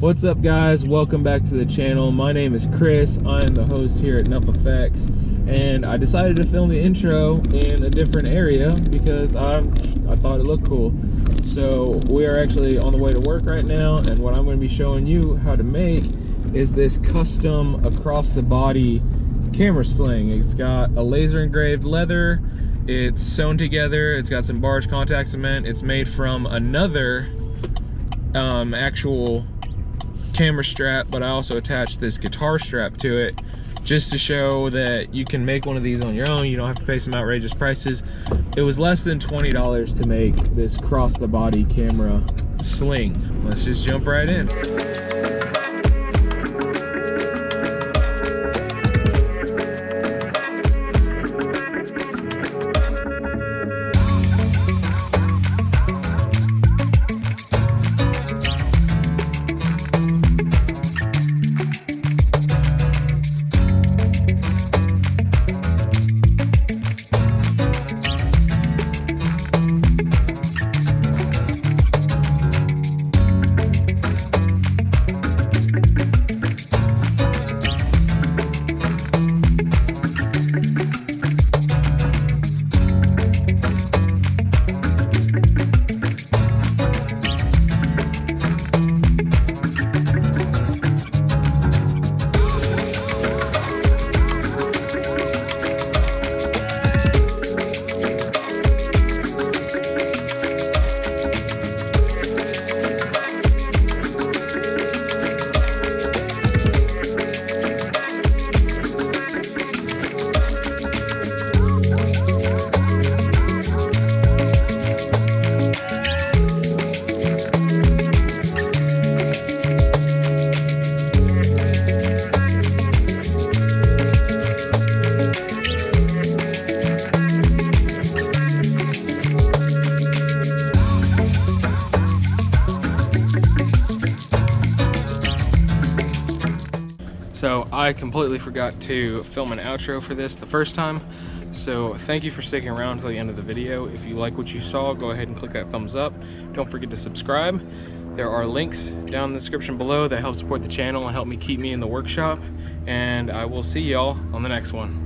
What's up, guys? Welcome back to the channel. My name is Chris. I am the host here at Nup Effects, and I decided to film the intro in a different area because I thought it looked cool. So we are actually on the way to work right now, and what I'm going to be showing you how to make is this custom across the body camera sling. It's got a laser engraved leather, it's sewn together, it's got some barge contact cement, it's made from another actual camera strap, but I also attached this guitar strap to it just to show that you can make one of these on your own. You don't have to pay some outrageous prices. It was less than $20 to make this cross the body camera sling. Let's just jump right in. So I completely forgot to film an outro for this the first time. So thank you for sticking around till the end of the video. If you like what you saw, go ahead and click that thumbs up. Don't forget to subscribe. There are links down in the description below that help support the channel and help me keep me in the workshop. And I will see y'all on the next one.